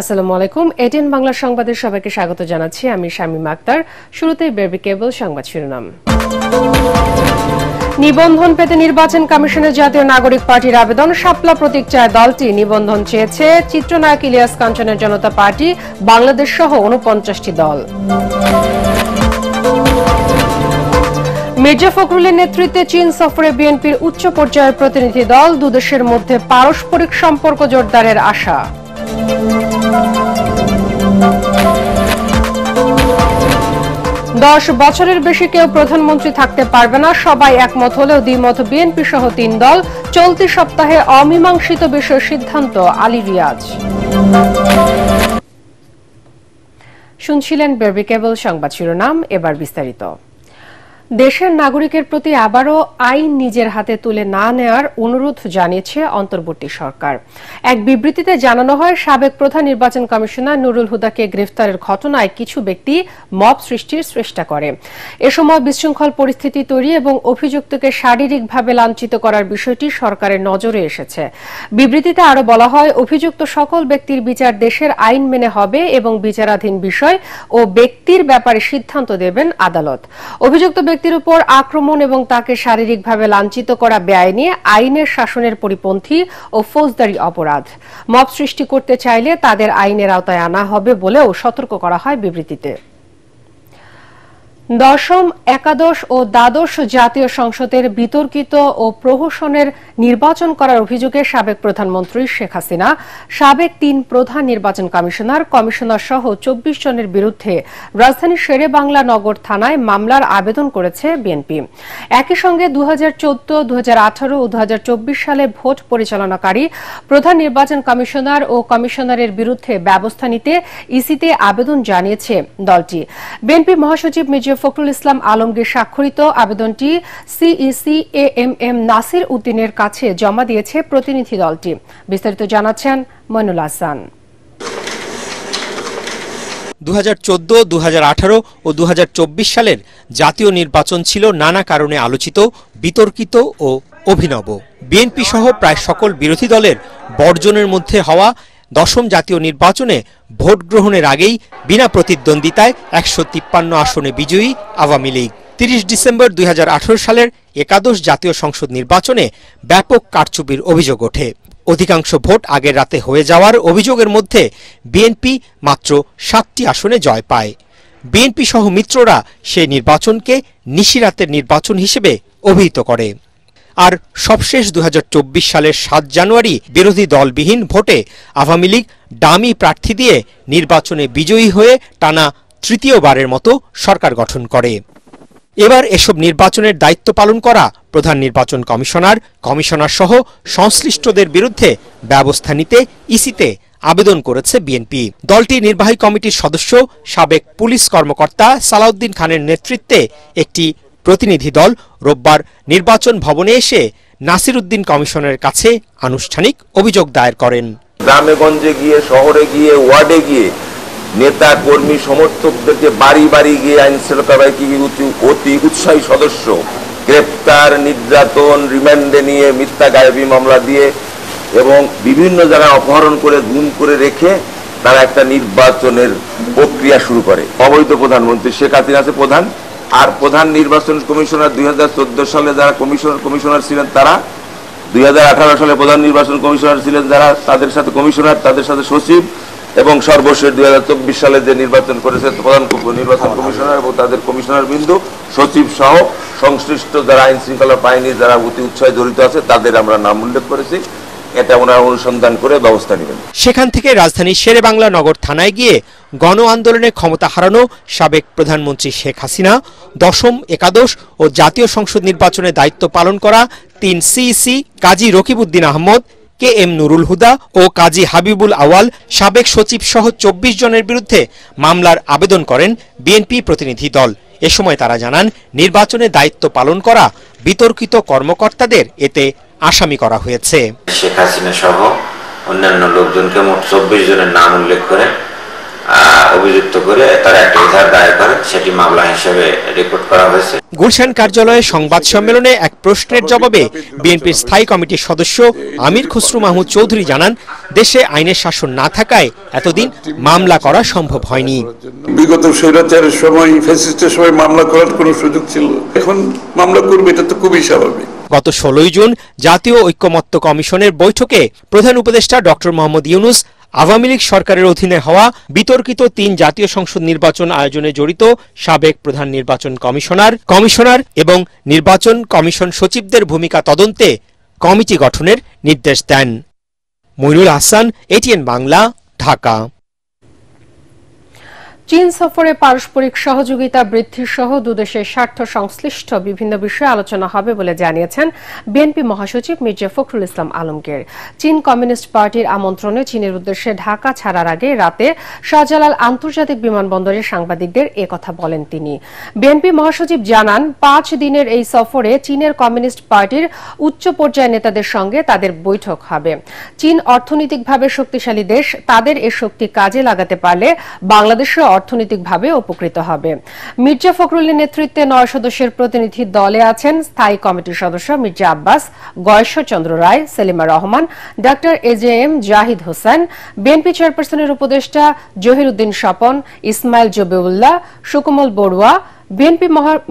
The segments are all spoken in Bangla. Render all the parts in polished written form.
আসসালামু আলাইকুম। এটিএন বাংলা সংবাদের সবাইকে স্বাগত জানাচ্ছি। আমি শামীম আক্তার। শুরুতেই বেবি কেবল সংবাদ শিরোনাম। নিবন্ধন পেতে নির্বাচন কমিশনের জাতীয় নাগরিক পার্টির আবেদন। শাপলা প্রতীক চায় দলটি। নিবন্ধন চেয়েছে চিত্রনায়ক ইলিয়াস কাঞ্চনের জনতা পার্টি, বাংলাদেশ সহ ৪৯টি দল। মির্জা ফখরুলের নেতৃত্বে চীন সফরে বিএনপির উচ্চ পর্যায়ের প্রতিনিধি দল। দুদেশের মধ্যে পারস্পরিক সম্পর্ক জোরদারের আশা। 10 বছরের বেশি কেউ প্রধানমন্ত্রী থাকতে পারবে না, সবাই একমত হলেও দ্বিমত বিএনপি সহ 3 দল। চলতি সপ্তাহে অমীমাংসিত বিষয় সিদ্ধান্ত আলী রিয়াজ। শুনছিলেন বেবি কেবল সংবাদ শিরোনাম, এবার বিস্তারিত। দেশের নাগরিকের প্রতি আবারও আইন নিজের হাতে তুলে না নেওয়ার অনুরোধ জানিয়েছে অন্তর্বর্তী সরকার। এক বিবৃতিতে জানানো হয়, সাবেক প্রধান নির্বাচন কমিশনার নুরুল হুদাকে গ্রেফতারের ঘটনায় কিছু ব্যক্তি মব সৃষ্টির চেষ্টা করে। এ সময় বিশৃঙ্খল পরিস্থিতি তৈরি এবং অভিযুক্তকে শারীরিকভাবে লাঞ্ছিত করার বিষয়টি সরকারের নজরে এসেছে। বিবৃতিতে আরও বলা হয়, অভিযুক্ত সকল ব্যক্তির বিচার দেশের আইন মেনে হবে এবং বিচারাধীন বিষয় ও ব্যক্তির ব্যাপারে সিদ্ধান্ত দেবেন আদালত। অভিযুক্ত ব্যক্তির উপর আক্রমণ এবং তাকে শারীরিকভাবে লাঞ্ছিত করা বেআইনি, আইনের শাসনের পরিপন্থী ও ফৌজদারি অপরাধ। মব সৃষ্টি করতে চাইলে তাদের আইনের আওতায় আনা হবে বলেও সতর্ক করা হয় বিবৃতিতে। দশম, একাদশ ও দ্বাদশ জাতীয় সংসদের বিতর্কিত ও প্রহসনের নির্বাচন করার অভিযোগে সাবেক প্রধানমন্ত্রী শেখ হাসিনা, সাবেক 3 প্রধান নির্বাচন কমিশনার সহ 24 জনের বিরুদ্ধে রাজধানীর শেরেবাংলা নগর থানায় মামলার আবেদন করেছে বিএনপি। একই সঙ্গে 2014, 2018 ও 2024 সালে ভোট পরিচালনাকারী প্রধান নির্বাচন কমিশনার ও কমিশনারের বিরুদ্ধে ব্যবস্থা নিতে ইসিতে আবেদন জানিয়েছে দলটি। বিএনপি মহাসচিব মির্জা ফখরুল ইসলাম আলমগীর স্বাক্ষরিত আবেদনটি সিইসি এএমএম নাসির উদ্দিনের কাছে জমা দিয়েছে প্রতিনিধি দলটি। বিস্তারিত জানাচ্ছেন মইনুল হাসান। 2014, 2018 ও 2024 সালের জাতীয় নির্বাচন ছিল নানা কারণে আলোচিত, বিতর্কিত ও অভিনব। বিএনপি সহ প্রায় সকল বিরোধী দলের বর্জনের মধ্যে হওয়া দশম জাতীয় নির্বাচনে ভোট গ্রহণের আগেই বিনা প্রতিদ্বন্দ্বিতায় 153 আসনে বিজয়ী আওয়ামী লীগ 30 ডিসেম্বর 2018 সালের একাদশ জাতীয় সংসদ নির্বাচনে ব্যাপক কারচুপির অভিযোগ ওঠে। অধিকাংশ ভোট আগের রাতে হয়ে যাওয়ার অভিযোগের মধ্যে বিএনপি মাত্র 7টি আসনে জয় পায়। বিএনপি সহ মিত্ররা সেই নির্বাচনকে নিশিরাতের নির্বাচন হিসেবে অভিহিত করে। আর সবশেষ 2024 সালের 7 জানুয়ারি বিরোধী দলবিহীন ভোটে আওয়ামী লীগ ডামি প্রার্থী দিয়ে নির্বাচনে বিজয়ী হয়ে টানা তৃতীয়বারের মতো সরকার গঠন করে। এবার এসব নির্বাচনের দায়িত্ব পালন করা প্রধান নির্বাচন কমিশনার সহ সংশ্লিষ্টদের বিরুদ্ধে ব্যবস্থা নিতে ইসিতে আবেদন করেছে বিএনপি। দলটির নির্বাহী কমিটির সদস্য সাবেক পুলিশ কর্মকর্তা সালাউদ্দিন খানের নেতৃত্বে একটি প্রতিনিধি দল রোববার নির্বাচন ভবনে এসে নাসির উদ্দিন কমিশনের কাছে আনুষ্ঠানিক অভিযোগ দায়ের করেন। গ্রামে গঞ্জে গিয়ে, শহরে গিয়ে, ওয়ার্ডে গিয়ে নেতা কর্মী সমর্থকদেরকে বাড়ি বাড়ি গিয়ে আইন শৃঙ্খলা বাহিনীর অতি উৎসাহী সদস্য গ্রেপ্তার, নির্যাতন, রিমান্ডে নিয়ে মিথ্যা গায়েবী মামলা দিয়ে এবং বিভিন্ন জায়গায় অপহরণ করে গুম করে রেখে তারা একটা নির্বাচনের প্রক্রিয়া শুরু করে। অবৈধ প্রধানমন্ত্রী শেখ হাসিনা আছে প্রধান, আর প্রধান নির্বাচন কমিশনার 2014 সালে যারা কমিশনার ছিলেন তারা, 2018 সালে প্রধান নির্বাচন কমিশনার ছিলেন যারা, তাদের সাথে কমিশনার, তাদের সাথে সচিব এবং সর্বশেষ 2024 সালে যে নির্বাচন করেছে প্রধান নির্বাচন কমিশনার এবং তাদের কমিশনার বিন্দু সচিব সহ সংশ্লিষ্ট যারা আইন শৃঙ্খলা বাহিনী যারা অতি উৎসাহে জড়িত আছে তাদের আমরা নাম উল্লেখ করেছি। এটা ওনারা অনুসন্ধান করে ব্যবস্থা নেবেন। সেখান থেকে রাজধানীর শেরেবাংলা নগর থানায় গিয়ে গণ আন্দোলনে ক্ষমতা হারানো সাবেক প্রধানমন্ত্রী শেখ হাসিনা, দশম, একাদশ ও জাতীয় সংসদ নির্বাচনে দায়িত্ব পালন করা 3 সিইসি কাজী রকিবউদ্দিন আহমদ, KM নুরুল হুদা ও কাজী হাবিবুল আওয়াল, সাবেক সচিব সহ 24 জনের বিরুদ্ধে মামলার আবেদন করেন বিএনপি প্রতিনিধি দল। এ সময় তারা জানান, নির্বাচনে দায়িত্ব পালন করা বিতর্কিত কর্মকর্তাদের এতে আসামি করা হয়েছে। শেখ হাসিনা সহ অন্যান্য লোকজনকে মোট 24 জনের নাম উল্লেখ করে অভিযুক্ত করে তারা একটা এজাহার দায়ের করে, সেটি মামলা হিসেবে রেকর্ড করা হয়েছে। গুলশান কার্যালয়ে সংবাদ সম্মেলনে এক প্রশ্নের জবাবে বিএনপির স্থায়ী কমিটির সদস্য আমির খসরু মাহমুদ চৌধুরী জানান, দেশে আইনের শাসন না থাকায় এতদিন মামলা করা সম্ভব হয়নি। বিগত স্বৈরাচারের সময়, ফ্যাসিস্টের সময় মামলা করার কোনো সুযোগ ছিল, এখন মামলা করবে, এটা তো খুবই স্বাভাবিক। গত 16 জুন জাতীয় ঐকমত্য কমিশনের বৈঠকে প্রধান উপদেষ্টা ডক্টর মোহাম্মদ ইউনূস আওয়ামী লীগ সরকারের অধীনে হওয়া বিতর্কিত 3 জাতীয় সংসদ নির্বাচন আয়োজনে জড়িত সাবেক প্রধান নির্বাচন কমিশনার এবং নির্বাচন কমিশন সচিবদের ভূমিকা তদন্তে কমিটি গঠনের নির্দেশ দেন। মইনুল হাসান, এটিএন বাংলা, ঢাকা। চীন সফরে পারস্পরিক সহযোগিতা বৃদ্ধির সহ দুদেশের স্বার্থ সংশ্লিষ্ট বিভিন্ন বিষয়ে আলোচনা হবে বলে জানিয়েছেন বিএনপি মহাসচিব মির্জা ফখরুল ইসলাম আলমগীর। চীন কমিউনিস্ট পার্টির আমন্ত্রণে চীনের উদ্দেশ্যে ঢাকা ছাড়ার আগে রাতে শাহজালাল আন্তর্জাতিক বিমানবন্দরে সাংবাদিকদের একথা বলেন তিনি। বিএনপি মহাসচিব জানান, 5 দিনের এই সফরে চীনের কমিউনিস্ট পার্টির উচ্চ পর্যায়ের নেতাদের সঙ্গে তাদের বৈঠক হবে। চীন অর্থনৈতিকভাবে শক্তিশালী দেশ, তাদের এ শক্তি কাজে লাগাতে পারলে বাংলাদেশের অর্থনৈতিকভাবে উপকৃত হবে। মির্জা ফখরুলের নেতৃত্বে 9 সদস্যের প্রতিনিধি দলে আছেন স্থায়ী কমিটির সদস্য Mirza Abbas, Gayeshwarchandra Roy, Selima Rahman, doctor A J M Zahid Hossain, BNP চেয়ারপারসনের উপদেষ্টা জহিরুদ্দিন স্বপন, ইসমাইল জবিউল্লাহ, সুকমল বড়ুয়া, বিএনপি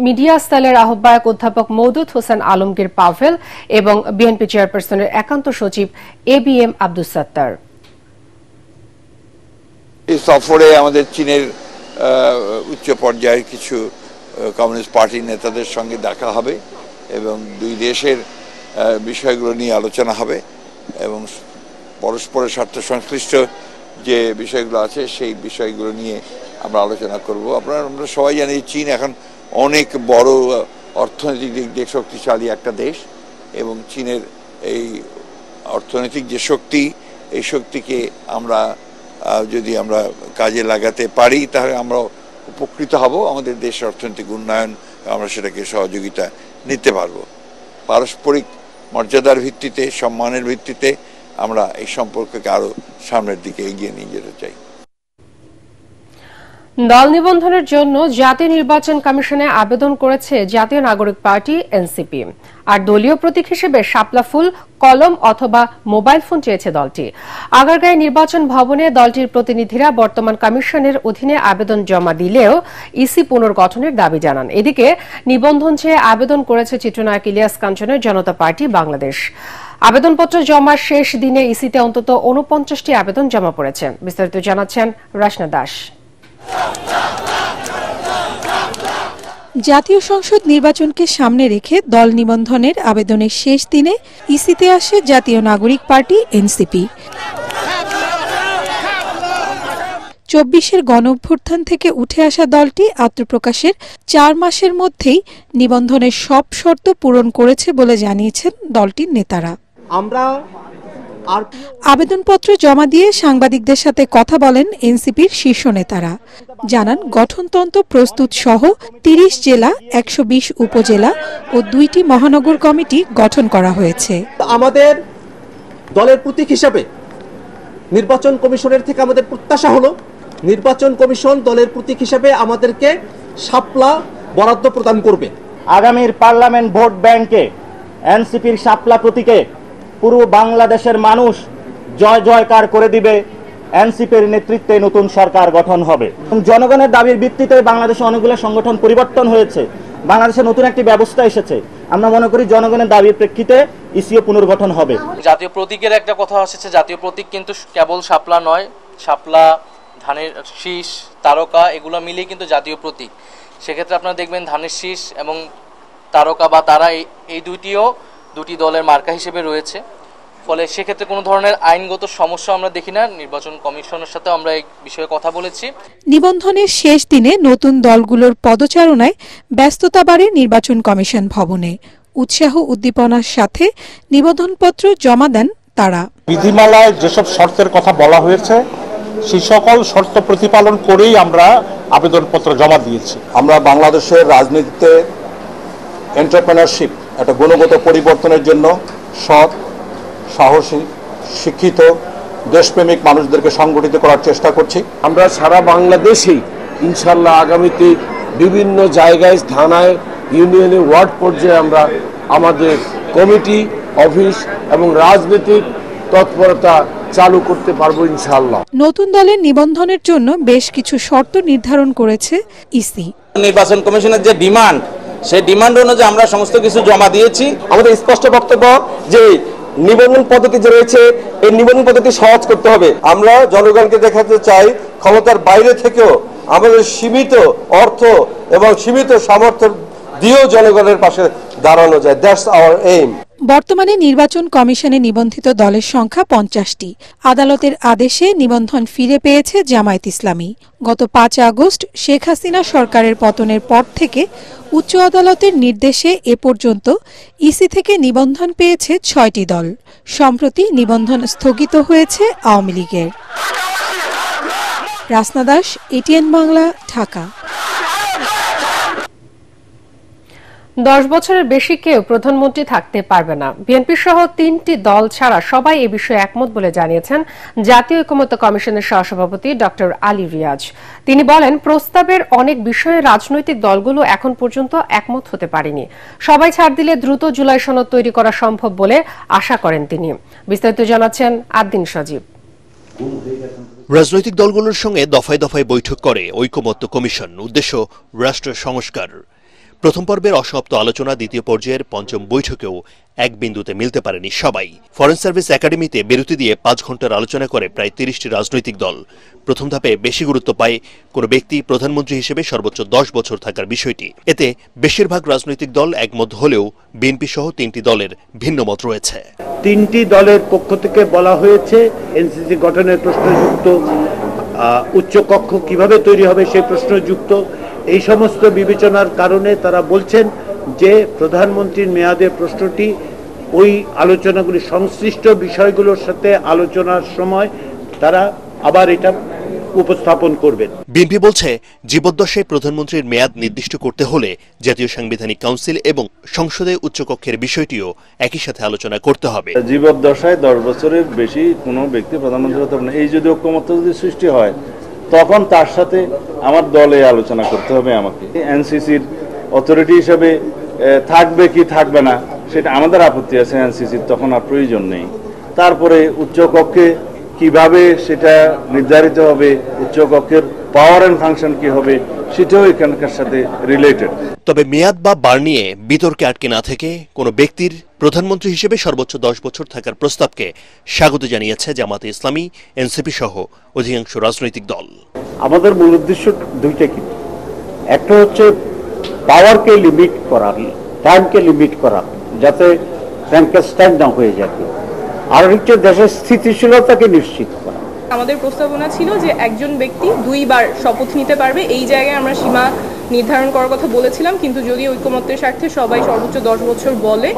মিডিয়া সেলের আহ্বায়ক অধ্যাপক মওদুদ হোসেন আলমগীর পাভেল এবং বিএনপি চেয়ারপারসনের একান্ত সচিব এবিএম আব্দুস সাত্তার। এই সফরে আমাদের চীনের উচ্চ পর্যায়ের কিছু কমিউনিস্ট পার্টির নেতাদের সঙ্গে দেখা হবে এবং দুই দেশের বিষয়গুলো নিয়ে আলোচনা হবে এবং পরস্পরের স্বার্থ সংশ্লিষ্ট যে বিষয়গুলো আছে সেই বিষয়গুলো নিয়ে আমরা আলোচনা করব। আমরা সবাই জানি চীন এখন অনেক বড় অর্থনৈতিক দিক দিয়ে শক্তিশালী একটা দেশ এবং চীনের এই অর্থনৈতিক যে শক্তি, এই শক্তিকে যদি আমরা কাজে লাগাতে পারি তাহলে আমরা উপকৃত হব। আমাদের দেশের অর্থনৈতিক উন্নয়ন, আমরা সেটাকে সহযোগিতা নিতে পারবো। পারস্পরিক মর্যাদার ভিত্তিতে, সম্মানের ভিত্তিতে আমরা এই সম্পর্ককে আরো সামনের দিকে এগিয়ে নিয়ে যেতে চাই। দল নিবন্ধনের জন্য জাতীয় নির্বাচন কমিশনে আবেদন করেছে জাতীয় নাগরিক পার্টি এনসিপি। আর দলীয় প্রতীক হিসেবে শাপলা ফুল, কলম অথবা মোবাইল ফোন চেয়েছে দলটি। আগারগাঁও নির্বাচন ভবনে দলটির প্রতিনিধিরা বর্তমান কমিশনের অধীনে আবেদন জমা দিলেও ইসি পুনর্গঠনের দাবি জানান। এদিকে নিবন্ধন চেয়ে আবেদন করেছে চিত্রনায়ক ইলিয়াস কাঞ্চনের জনতা পার্টি বাংলাদেশ। আবেদনপত্র জমার শেষ দিনে ইসিতে অন্তত 49টি আবেদন জমা পড়েছে। বিস্তারিত জানাচ্ছেন রাশনা দাস। জাতীয় সংসদ নির্বাচনকে সামনে রেখে দল নিবন্ধনের আবেদনের শেষ দিনে ইসিতে আসে জাতীয় নাগরিক পার্টি এনসিপি। 24-এর গণঅভ্যুত্থান থেকে উঠে আসা দলটি আত্মপ্রকাশের 4 মাসের মধ্যেই নিবন্ধনের সব শর্ত পূরণ করেছে বলে জানিয়েছেন দলটির নেতারা। আবেদনপত্র জমা দিয়ে সাংবাদিকদের সাথে কথা বলেন এনসিপির শীর্ষ নেতারা। জানান, গঠনতন্ত্র প্রস্তুত সহ 30 জেলা, 120 উপজেলা ও 2টি মহানগর কমিটি গঠন করা হয়েছে। আমাদের দলের প্রতীক হিসাবে নির্বাচন কমিশনের থেকে আমাদের প্রত্যাশা হলো নির্বাচন কমিশন দলের প্রতীক হিসাবে আমাদেরকে শাপলা বরাদ্দ প্রদান করবে। আগামীর পার্লামেন্ট ভোট ব্যাংকে এনসিপির শাপলা প্রতীকে পুরো বাংলাদেশের মানুষ জয় জয়কার করে দিবে। এনসিপির নেতৃত্বে নতুন সরকার গঠন হবে। জনগণের দাবির ভিত্তিতে বাংলাদেশে অনেকগুলো সংগঠন পরিবর্তন হয়েছে, বাংলাদেশে নতুন একটি ব্যবস্থা এসেছে। আমরা মনে করি জনগণের দাবির প্রেক্ষিতে ইসিও পুনর্গঠন হবে। জাতীয় প্রতীকের একটা কথা এসেছে, জাতীয় প্রতীক কিন্তু কেবল শাপলা নয়, শাপলা, ধানের শীষ, তারকা এগুলো মিলিয়ে কিন্তু জাতীয় প্রতীক। সেক্ষেত্রে আপনারা দেখবেন ধানের শীষ এবং তারকা বা তারা এই দুটি দলের মার্কা হিসেবে রয়েছে। ফলে সেক্ষেত্রে কোনো ধরনের আইনগত সমস্যা আমরা দেখি না। নির্বাচন কমিশনের সাথে আমরা এই বিষয়ে কথা বলেছি। নিবন্ধনের শেষ দিনে নতুন দলগুলোর পদচারণায় ব্যস্ততা বাড়ে নির্বাচন কমিশন ভবনে। উৎসাহ উদ্দীপনার সাথে নিবন্ধনপত্র জমা দেন তারা। বিধিমালায় যেসব শর্তের কথা বলা হয়েছে সেই সকল শর্ত প্রতিপালন করেই আমরা আবেদনপত্র জমা দিয়েছি। আমরা বাংলাদেশের রাজনীতিতে এন্টারপ্রেনারশিপ, একটা গুণগত পরিবর্তনের জন্য সৎ, সাহসী, শিক্ষিত, দেশপ্রেমিক মানুষদেরকে সংগঠিত করার চেষ্টা করছি। আমরা সারা বাংলাদেশেই ইনশাল্লাহ আগামীতে বিভিন্ন জায়গায়, থানায়, ইউনিয়নে, ওয়ার্ড পর্যায়ে আমরা আমাদের কমিটি, অফিস এবং রাজনৈতিক তৎপরতা চালু করতে পারবো ইনশাআল্লাহ। নতুন দলের নিবন্ধনের জন্য বেশ কিছু শর্ত নির্ধারণ করেছে ইসি। নির্বাচন কমিশনের যে ডিমান্ড, সেই ডিমান্ড অনুযায়ী আমরা সমস্ত কিছু জমা দিয়েছি। আমাদের স্পষ্ট বক্তব্য যে নিবন্ধন পদ্ধতি যে রয়েছে এই নিবন্ধন পদ্ধতি সহজ করতে হবে। আমরা জনগণকে দেখাতে চাই ক্ষমতার বাইরে থেকেও আমাদের সীমিত অর্থ এবং সীমিত সামর্থ্য দিয়েও জনগণের পাশে দাঁড়ানো যায়। That's our aim. বর্তমানে নির্বাচন কমিশনে নিবন্ধিত দলের সংখ্যা 50টি। আদালতের আদেশে নিবন্ধন ফিরে পেয়েছে জামায়াত ইসলামী। গত 5 আগস্ট শেখ হাসিনা সরকারের পতনের পর থেকে উচ্চ আদালতের নির্দেশে এ পর্যন্ত ইসি থেকে নিবন্ধন পেয়েছে 6টি দল। সম্প্রতি নিবন্ধন স্থগিত হয়েছে আওয়ামী লীগের। রাসনা দাস, এটিএন বাংলা, ঢাকা। 10 বছরের বেশি কেউ প্রধানমন্ত্রী থাকতে পারবে না। বিএনপি সহ 3টি দল ছাড়া সবাই এ বিষয়ে একমত বলে জানিয়েছেন জাতীয় ঐকমত্য কমিশনের সহসভাপতি ডক্টর আলী রিয়াজ। তিনি বলেন, প্রস্তাবের অনেক বিষয়ে রাজনৈতিক দলগুলো এখন পর্যন্ত একমত হতে পারেনি। সবাই ছাড় দিলে দ্রুত জুলাই সনদ তৈরি করা সম্ভব বলে আশা করেন তিনি। বিস্তারিত জানাচ্ছেন আদ্দিন সজীব। রাজনৈতিক দলগুলোর সঙ্গে দফায় দফায় বৈঠক করে ঐকমত্য কমিশন। উদ্দেশ্য রাষ্ট্র সংস্কার। প্রথম পর্বের অসমাপ্ত আলোচনা দ্বিতীয় পর্যায়ের পঞ্চম বৈঠকেও এক বিন্দুতে মিলতে পারেনি সবাই। ফরেন সার্ভিস একাডেমিতে বিরতি দিয়ে 5 ঘন্টার আলোচনা করে প্রায় 30টি রাজনৈতিক দল। প্রথম ধাপে বেশি গুরুত্ব পায় কোনো ব্যক্তি প্রধানমন্ত্রী হিসেবে সর্বোচ্চ 10 বছর থাকার বিষয়টি। এতে বেশিরভাগ রাজনৈতিক দল একমত হলেও বিএনপি সহ 3টি দলের ভিন্ন মত রয়েছে। 3টি দলের পক্ষ থেকে বলা হয়েছে এনসিসি গঠনের প্রশ্নযুক্ত, উচ্চকক্ষ কিভাবে তৈরি হবে সেই প্রশ্নযুক্ত। এই সমস্ত বিবেচনার কারণে তারা বলছেন যে প্রধানমন্ত্রীর মেয়াদের প্রশ্নটি ওই আলোচনাগুলি সংশ্লিষ্ট বিষয়গুলোর সাথে আলোচনার সময় তারা আবার এটা উপস্থাপন করবেন। বিএনপি বলছে, জীবদ্দশায় প্রধানমন্ত্রীর মেয়াদ নির্দিষ্ট করতে হলে জাতীয় সাংবিধানিক কাউন্সিল এবং সংসদে উচ্চকক্ষের বিষয়টিও একই সাথে আলোচনা করতে হবে। জীবদ্দশায় 10 বছরের বেশি কোনো ব্যক্তি প্রধানমন্ত্রী হতে পারে না। এই যদি ঐকমত্য যদি সৃষ্টি হয় তখন তার সাথে আমার দলে আলোচনা করতে হবে। আমাকে এনসিসির অথরিটি হিসেবে থাকবে কি থাকবে না সেটা আমাদের আপত্তি আছে। এনসিসির তখন আর প্রয়োজন নেই। তারপরে উচ্চকক্ষে কিভাবে সেটা নির্ধারিত হবে, উচ্চকক্ষের পাওয়ার এন্ড ফাংশন কি হবে সেটাও এখানকার সাথে রিলেটেড। তবে মেয়াদ বা বার নিয়ে বিতর্কে আটকে না থেকে কোনো ব্যক্তির প্রধানমন্ত্রী হিসেবে সর্বোচ্চ 10 বছর থাকার প্রস্তাবকে স্বাগত জানিয়েছে জামাতে ইসলামী, এনসিপি সহ অধিকাংশ রাজনৈতিক দল। আমাদের মূল উদ্দেশ্য দুইটা, কি একটা হচ্ছে পাওয়ারকে লিমিট করা, টাইমকে লিমিট করা, যাতে স্ট্যান্ড না হয়ে যায়, আর হচ্ছে দেশের স্থিতিশীলতাকে নিশ্চিত করা। আমাদের প্রস্তাবনা ছিল যে একজন ব্যক্তি 2 বার শপথ নিতে পারবে। এই জায়গায় আমরা সীমা নির্ধারণ করার কথা বলেছিলাম, কিন্তু যদি ঐকমত্যের স্বার্থে সবাই সর্বোচ্চ 10 বছর বলে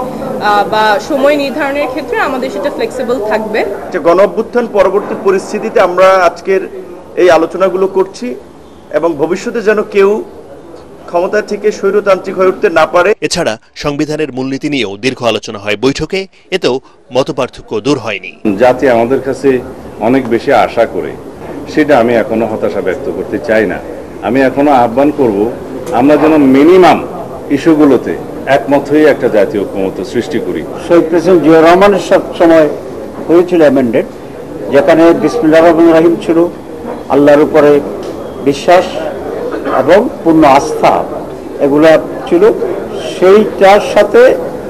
বা সময় নির্ধারণের ক্ষেত্রে আমাদের সেটা ফ্লেক্সিবল থাকবে। গণঅভ্যুত্থান পরবর্তী পরিস্থিতিতে আমরা আজকের এই আলোচনাগুলো করছি এবং ভবিষ্যতে যেন কেউ ক্ষমতা থেকে স্বৈরতান্ত্রিক হয়ে উঠতে না পারে। এছাড়া সংবিধানের মূলনীতি নিয়েও দীর্ঘ আলোচনা হয় বৈঠকে। এতেও মতপার্থক্য দূর হয়নি। জাতি আমাদের কাছে অনেক বেশি আশা করে, সেটা আমি এখনো হতাশা ব্যক্ত করতে চাই না। আমি এখনো আহ্বান করব আমরা যেন মিনিমাম ইস্যুগুলোতে একমত হয়ে একটা জাতীয় ঐকমত্য সৃষ্টি করি। শহীদ প্রেসিডেন্ট জিয়া রহমানের সময় হয়েছিল অ্যামেন্ডেড, যেখানে বিসমিল্লাহির রহমানির রহিম ছিল, আল্লাহর উপরে বিশ্বাস এবং পূর্ণ আস্থা এগুলা ছিল। সেইটার সাথে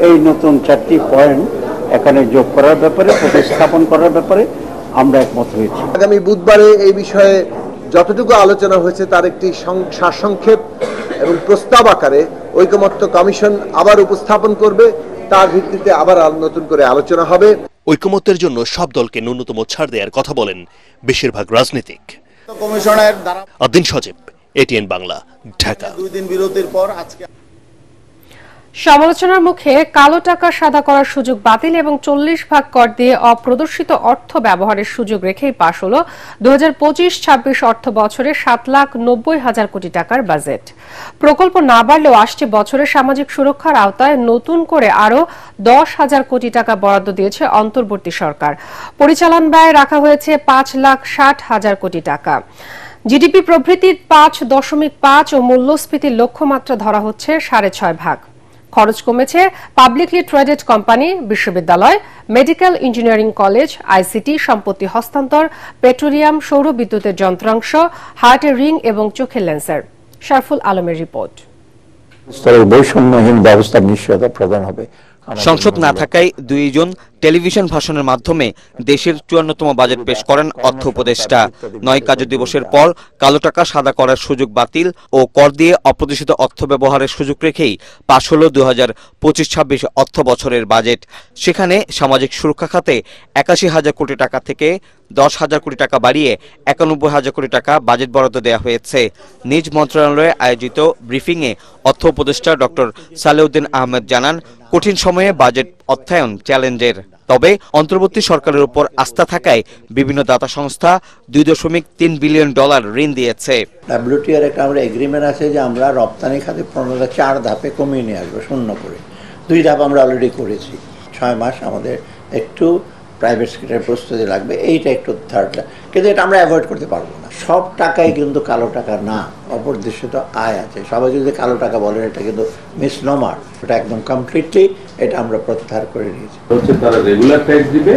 এই নতুন 4টি পয়েন্ট এখানে যোগ করার ব্যাপারে, প্রতিস্থাপন করার ব্যাপারে আমরা একমত হয়েছি। আগামী বুধবারে এই বিষয়ে যতটুকু আলোচনা হয়েছে তার একটি সারসংক্ষেপ এবং প্রস্তাব আকারে ঐকমত্য কমিশন আবার উপস্থাপন করবে। তার ভিত্তিতে আবার নতুন করে আলোচনা হবে। ঐকমত্যের জন্য সব দলকে ন্যূনতম ছাড় দেওয়ার কথা বলেন বেশিরভাগ রাজনীতিক। কমিশনের দ্বারা আদ্দিন সজীব, এটিএন বাংলা, ঢাকা। 2 দিন বিরতির পর আজকে সমালোচনার মুখে কালো টাকা সাদা করার সুযোগ বাতিল এবং 40 ভাগ কর দিয়ে অপ্রদর্শিত অর্থ ব্যবহারের সুযোগ রেখেই পাশ হল 2025-26 অর্থ বছরে 7,90,000 কোটি টাকার বাজেট। প্রকল্প না বাড়লেও আসছে বছরে সামাজিক সুরক্ষার আওতায় নতুন করে আরও 10,000 কোটি টাকা বরাদ্দ দিয়েছে অন্তর্বর্তী সরকার। পরিচালন ব্যয় রাখা হয়েছে 5,60,000 কোটি টাকা। জিডিপি প্রবৃদ্ধির 5.5 ও মূল্যস্ফীতির লক্ষ্যমাত্রা ধরা হচ্ছে 6.5 ভাগ। খরচ কমেছে পাবলিকলি ট্রেডেড কোম্পানি, বিশ্ববিদ্যালয়, মেডিকেল ইঞ্জিনিয়ারিং কলেজ, আইসিটি, সম্পত্তি হস্তান্তর, পেট্রোলিয়াম, সৌর বিদ্যুতের যন্ত্রাংশ, হার্টের রিং এবং চোখের লেন্সের। শরফুল আলমের রিপোর্ট। বৈষম্যহীন ব্যবস্থার নিশ্চয়তা প্রদান হবে। সংসদ না থাকায় দুইজন টেলিভিশন ভাষণের মাধ্যমে দেশের ৫৪তম বাজেট পেশ করেন অর্থ উপদেষ্টা। ৯ কার্যদিবসের পর কালো টাকা সাদা করার সুযোগ বাতিল ও কর দিয়ে অপ্রত্যাশিত অর্থ ব্যবহারের সুযোগ রেখেই পাশ হল ২০২৫-২৬ অর্থ বছরের বাজেট। সেখানে সামাজিক সুরক্ষা খাতে ৮১,০০০ কোটি টাকা থেকে ১০,০০০ কোটি টাকা বাড়িয়ে ৯১,০০০ কোটি টাকা বাজেট বরাদ্দ দেওয়া হয়েছে। নিজ মন্ত্রণালয়ে আয়োজিত ব্রিফিংয়ে অর্থ উপদেষ্টা ডক্টর সালেউদ্দিন আহমেদ জানান, কঠিন সময়ে বাজেট অর্থায়ন চ্যালেঞ্জের। তবে অন্তর্বর্তী সরকারের উপর আস্থা থাকায় বিভিন্ন দাতা সংস্থা $2.৩ বিলিয়ন ঋণ দিয়েছে। ডব্লিউটিওর একটা আমরা এগ্রিমেন্ট আছে যে আমরা রপ্তানি খাতে ৪ ধাপে কমিয়ে নিয়ে আসবো, 0 করে। 2 ধাপ আমরা অলরেডি করেছি। 6 মাস আমাদের একটু প্রাইভেট সেক্টরের প্রস্তুতি লাগবে, এইটা একটু থার্ডটা, কিন্তু এটা আমরা অ্যাভয়েড করতে পারবো না। সব টাকাই কিন্তু কালো টাকা না, অপরিদর্শিত আয় আছে। সবাই যদি কালো টাকা বলেন এটা কিন্তু মিসনোমার, এটা একদম কমপ্লিটলি এটা আমরা প্রত্যাহার করে নিয়েছি। হচ্ছে তারা রেগুলার ট্যাক্স দিবে,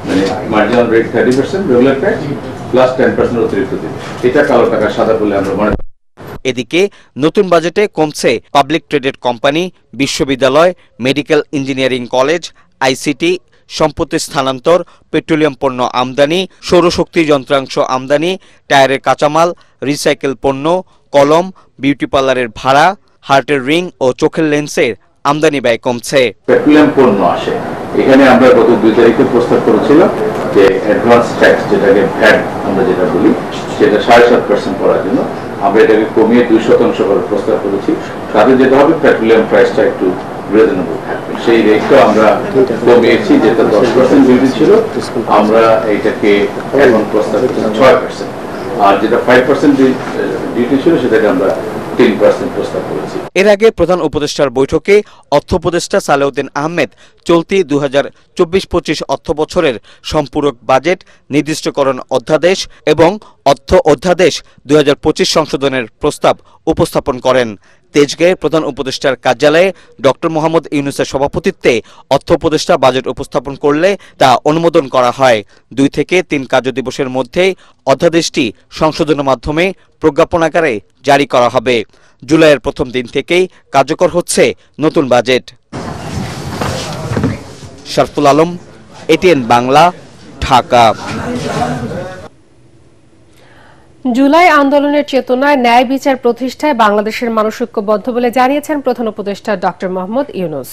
মানে marginal rate 30% regular tax plus 10% অতিরিক্ত দিবে। এটা কালো টাকা সাদা বলে আমরা মনে। এদিকে নতুন বাজেটে কমছে পাবলিক ট্রেডেড কোম্পানি, বিশ্ববিদ্যালয়, মেডিকেল ইঞ্জিনিয়ারিং কলেজ, আইসিটি, সম্পত্তি স্থানান্তর, পেট্রোলিয়াম পণ্য আমদানি, সৌরশক্তি যন্ত্রাংশ আমদানি, টায়ারের কাঁচামাল, রিসাইকেল পণ্য, কলম, বিউটি পার্লারের ভাড়া, হার্টের রিং ও চোখের লেন্সের আমদানি ব্যয় কমছে। পেট্রোলিয়াম পণ্য আসে, এখানে আমরা গত 2 তারিখে প্রস্তাব করেছিলাম যে অ্যাডভান্স ট্যাক্স, যেটাকে ভ্যাট আমরা যেটা বলি, সেটা 7.5% করার জন্য আমরা এটাকে কমিয়ে 2% করার প্রস্তাব করেছি। তাতে যেটা হবে পেট্রোলিয়াম প্রাইসটা একটু রিজনেবল থাকবে। সেই রেটটা আমরা কমিয়েছি, যেটা 10% ডিউটি ছিল, আমরা এইটাকে এখন প্রস্তাব করেছি 6%, আর যেটা 5% ডিউটি ছিল সেটাকে আমরা 10% প্রস্তাব করেছি। এর আগে প্রধান উপদেষ্টার বৈঠকে অর্থ উপদেষ্টা সালেউদ্দিন আহমেদ চলতি ২০২৪-২৫ অর্থ বছরের সম্পূরক বাজেট, নির্দিষ্টকরণ অধ্যাদেশ এবং অর্থ অধ্যাদেশ ২০২৫ সংশোধনের প্রস্তাব উপস্থাপন করেন। তেজগাঁয়ে প্রধান উপদেষ্টার কার্যালয়ে ডক্টর মোহাম্মদ ইউনূসের সভাপতিত্বে অর্থ উপদেষ্টা বাজেট উপস্থাপন করলে তা অনুমোদন করা হয়। 2 থেকে 3 কার্যদিবসের মধ্যে অধ্যাদেশটি সংশোধনের মাধ্যমে প্রজ্ঞাপন আকারে জারি করা হবে। জুলাইয়ের প্রথম দিন থেকেই কার্যকর হচ্ছে নতুন বাজেট। শরফুল আলম, এটিএন বাংলা, ঢাকা। জুলাই আন্দোলনের চেতনায় ন্যায় বিচার প্রতিষ্ঠায় বাংলাদেশের মানুষ ঐক্যবদ্ধ বলে জানিয়েছেন প্রধান উপদেষ্টা ডক্টর মোহাম্মদ ইউনূস।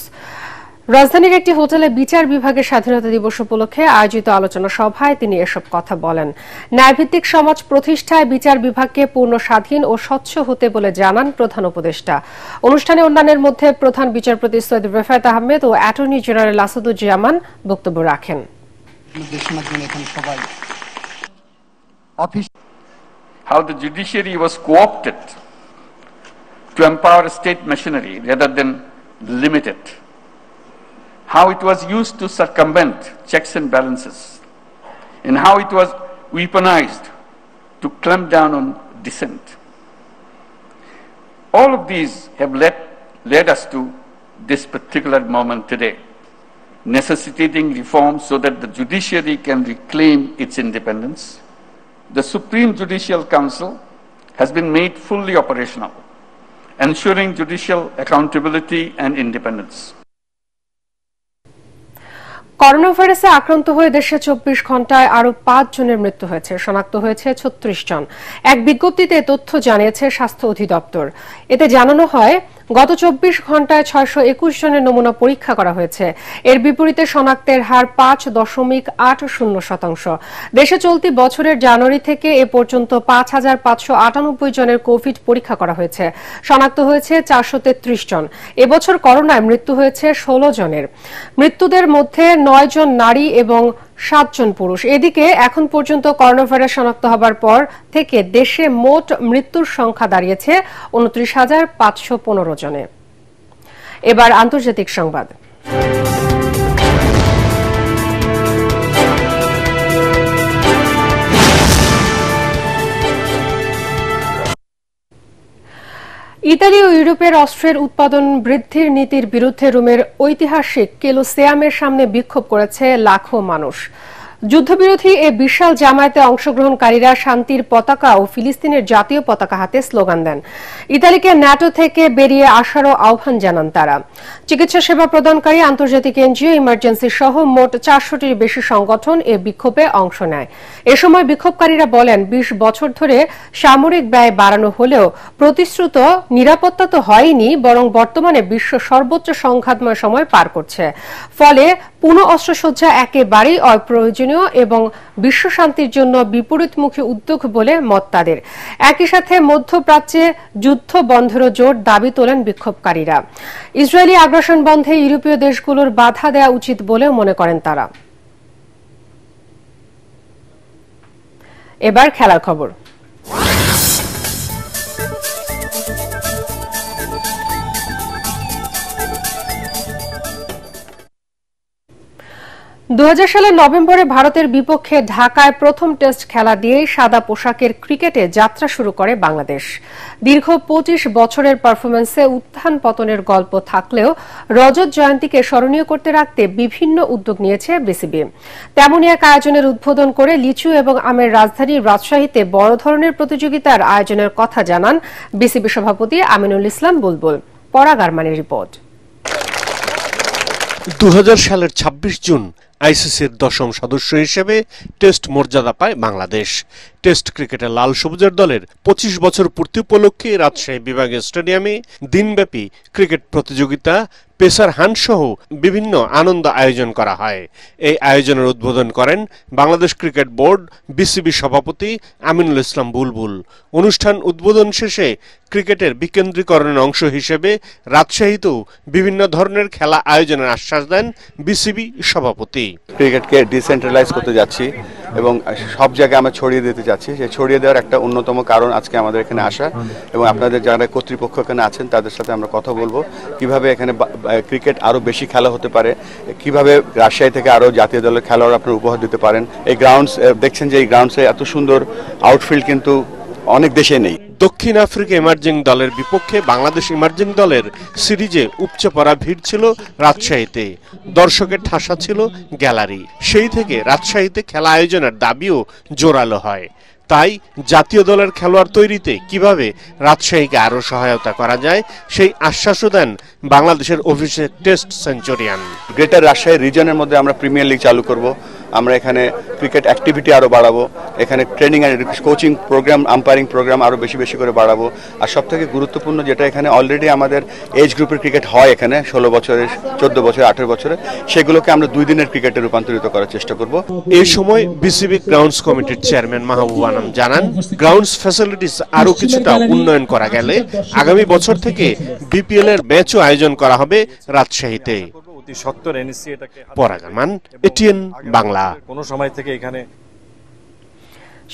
রাজধানীর একটি হোটেলে বিচার বিভাগের স্বাধীনতা দিবস উপলক্ষে আয়োজিত আলোচনা সভায় তিনি এসব কথা বলেন। ন্যায়ভিত্তিক সমাজ প্রতিষ্ঠায় বিচার বিভাগকে পূর্ণ স্বাধীন ও স্বচ্ছ হতে বলে জানান প্রধান উপদেষ্টা। অনুষ্ঠানে অন্যান্যের মধ্যে প্রধান বিচারপতি সৈয়দ রেফায়েত আহমেদ ও অ্যাটর্নি জেনারেল আসাদুজ্জামান বক্তব্য রাখেন। How the judiciary was co-opted to empower state machinery rather than limit it. How it was used to circumvent checks and balances. And how it was weaponized to clamp down on dissent. All of these have led us to this particular moment today, necessitating reform so that the judiciary can reclaim its independence. The Supreme Judicial Council has been made fully operational, ensuring judicial accountability and independence. Corona ভাইরাসে আক্রান্ত হয়ে দেশে 24 ঘন্টায় আরো 5 জনের মৃত্যু হয়েছে, শনাক্ত হয়েছে 36 জন। এক বিজ্ঞপ্তিতে তথ্য জানিয়েছে স্বাস্থ্য অধিদপ্তর। এতে জানানো হয়, গত 24 ঘন্টায় 621 জনের নমুনা পরীক্ষা করা হয়েছে। এর বিপরীতে শনাক্তের হার 5.80%। দেশে চলতি বছরের জানুয়ারি থেকে এ পর্যন্ত 5,598 জনের কোভিড পরীক্ষা করা হয়েছে, শনাক্ত হয়েছে 433 জন। এবছর করোনায় মৃত্যু হয়েছে 16 জনের। মৃত্যুদের মধ্যে 9 জন নারী এবং 7 জন পুরুষ। এদিকে এখন পর্যন্ত করোনা ভাইরাস শনাক্ত হবার পর থেকে দেশে মোট মৃত্যুর সংখ্যা দাঁড়িয়েছে 29,515 জনে। এবার আন্তর্জাতিক সংবাদ। ইতালি ও ইউরোপের অস্ত্রের উৎপাদন বৃদ্ধির নীতির বিরুদ্ধে রোমের ঐতিহাসিক কেলোসিয়ামের সামনে বিক্ষোভ করেছে লাখো মানুষ। যুদ্ধবিরোধী এ বিশাল জামায়াতে অংশগ্রহণকারীরা শান্তির পতাকা ও ফিলিস্তিনের জাতীয় পতাকা হাতে স্লোগান দেন। ইতালিকে ন্যাটো থেকে বেরিয়ে আসারও আহ্বান জানান তারা। চিকিৎসা সেবা প্রদানকারী আন্তর্জাতিক এনজিও, ইমার্জেন্সি সহ মোট 400টির বেশি সংগঠন এ বিক্ষোভে অংশ নেয়। এ সময় বিক্ষোভকারীরা বলেন, 20 বছর ধরে সামরিক ব্যয় বাড়ানো হলেও প্রতিশ্রুত নিরাপত্তা তো হয়নি, বরং বর্তমানে বিশ্ব সর্বোচ্চ সংঘাতময় সময় পার করছে। ফলে পুনঃ অস্ত্রসজ্জা একেবারেই অপ্রয়োজনীয় এবং বিশ্ব শান্তির জন্য বিপরীতমুখী উদ্যোগ বলে মত তাদের। একই সাথে মধ্যপ্রাচ্যে যুদ্ধ বন্ধেরও জোর দাবি তোলেন বিক্ষোভকারীরা। ইসরায়েলি আগ্রাসন বন্ধে ইউরোপীয় দেশগুলোর বাধা দেওয়া উচিত বলেও মনে করেন তারা। এবার খেলার খবর। সালের নভেম্বরে ভারতের বিপক্ষে ঢাকায় প্রথম টেস্ট খেলা দিয়েই সাদা পোশাকের ক্রিকেটে যাত্রা শুরু করে বাংলাদেশ। দীর্ঘ 25 বছরের পারফরম্যান্সে উত্থান পতনের গল্প থাকলেও রজত জয়ন্তীকে স্মরণীয় করতে রাখতে বিভিন্ন উদ্যোগ নিয়েছে বিসিবি। তেমনই এক আয়োজনের উদ্বোধন করে লিচু এবং আমের রাজধানী রাজশাহীতে বড় ধরনের প্রতিযোগিতার আয়োজনের কথা জানান বিসিবি সভাপতি আমিনুল ইসলাম বুলবুল। পরাগ আরমানের রিপোর্ট। 2000 সালের 26 জুন আইসিসির 10ম সদস্য হিসেবে টেস্ট মর্যাদা পায় বাংলাদেশ। টেস্ট ক্রিকেটে লাল সবুজের দলের 25 বছর পূর্তি উপলক্ষে রাজশাহী বিভাগীয় স্টেডিয়ামে দিনব্যাপী ক্রিকেট প্রতিযোগিতা, পেসার হান্ট সহ বিভিন্ন আনন্দ আয়োজন করা হয়। এই আয়োজনের উদ্বোধন করেন বাংলাদেশ ক্রিকেট বোর্ড বিসিবি সভাপতি আমিনুল ইসলাম বুলবুল। অনুষ্ঠান উদ্বোধন শেষে ক্রিকেটের বিকেন্দ্রীকরণের অংশ হিসেবে রাজশাহীতেও বিভিন্ন ধরনের খেলা আয়োজনের আশ্বাস দেন বিসিবি সভাপতি। ক্রিকেটকে ডিসেন্ট্রালাইজ করতে যাচ্ছি এবং সব জায়গায় আমরা ছড়িয়ে দিতে যাচ্ছি। সেই ছড়িয়ে দেওয়ার একটা অন্যতম কারণ আজকে আমাদের এখানে আসা এবং আপনাদের যারা কর্তৃপক্ষ এখানে আছেন তাদের সাথে আমরা কথা বলবো কিভাবে এখানে ক্রিকেট আরো বেশি খেলা হতে পারে, কিভাবে রাজশাহী থেকে আরো জাতীয় দলের খেলোয়াড় আপনারা উপহার দিতে পারেন। এই গ্রাউন্ডস দেখছেন যে এই গ্রাউন্ডসে এত সুন্দর আউটফিল্ড কিন্তু অনেক দেশে নেই। দক্ষিণ আফ্রিকা ইমার্জিং দলের বিপক্ষে বাংলাদেশ ইমার্জিং দলের সিরিজে উপচে পড়া ভিড় ছিল রাজশাহীতে। দর্শকের ঠাসা ছিল গ্যালারি। সেই থেকে রাজশাহীতে খেলা আয়োজনের দাবিও জোরালো হয়। তাই জাতীয় দলের খেলোয়াড় তৈরিতে কিভাবে রাজশাহীকে আরো সহায়তা করা যায় সেই আশ্বাসও দেন বাংলাদেশের অভিষেক টেস্ট সেঞ্চুরিয়ান। গ্রেটার রাজশাহী রিজনের মধ্যে আমরা প্রিমিয়ার লিগ চালু করব। আমরা এখানে ক্রিকেট অ্যাক্টিভিটি আরো বাড়াবো, এখানে training and coaching programme, umpiring programme আরো বেশি বেশি করে বাড়াবো। আর সব থেকে গুরুত্বপূর্ণ যেটা, এখানে অলরেডি আমাদের এজ গ্রুপের ক্রিকেট হয় এখানে 16 বছরের, 14 বছর, 18 বছরে, সেগুলোকে আমরা 2 দিনের ক্রিকেটে রূপান্তরিত করার চেষ্টা করব। এই সময় বিসিবি গ্রাউন্ডস কমিটির চেয়ারম্যান মাহবুব আনাম জানান, গ্রাউন্ডস ফ্যাসিলিটিস আরো কিছুটা উন্নয়ন করা গেলে আগামী বছর থেকে বিপিএল এর ম্যাচও আয়োজন করা হবে রাজশাহীতে। পরাগামান, এটিএন বাংলা। কোন সময় থেকে এখানে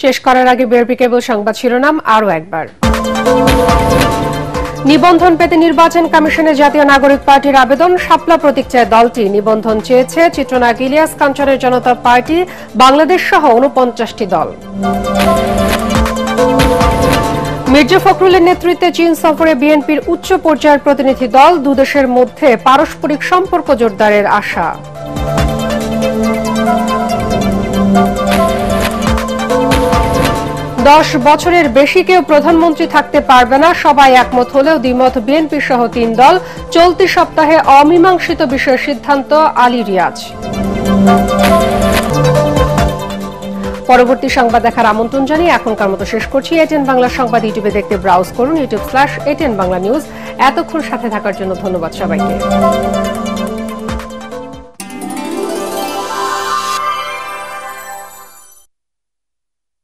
শেষ করার আগে বিআরপি কেবল সংবাদ শিরোনাম আরো একবার। নিবন্ধন পেতে নির্বাচন কমিশনে জাতীয় নাগরিক পার্টির আবেদন, শাপলা প্রতীক চায় দলটি। নিবন্ধন চেয়েছে চিত্রনায়ক ইলিয়াস কাঞ্চনের জনতা পার্টি, বাংলাদেশ সহ 49টি দল। মির্জা ফখরুলের নেতৃত্বে চীন সফরে বিএনপির উচ্চ পর্যায়ের প্রতিনিধি দল, দুদেশের মধ্যে পারস্পরিক সম্পর্ক জোরদারের আশা। 10 বছরের বেশি কেউ প্রধানমন্ত্রী থাকতে পারবে না, সবাই একমত হলেও দ্বিমত বিএনপি সহ 3 দল। চলতি সপ্তাহে অমীমাংসিত বিষয়ের সিদ্ধান্ত আলী রিয়াজ। পরবর্তী সংবাদ দেখার আমন্ত্রণ জানিয়ে এখনকার মতো শেষ করছি। এটিএন বাংলা সংবাদ ইউটিউবে দেখতে ব্রাউজ করুন, youtube/ATN বাংলা নিউজ। এতক্ষণ সাথে থাকার জন্য ধন্যবাদ সবাইকে।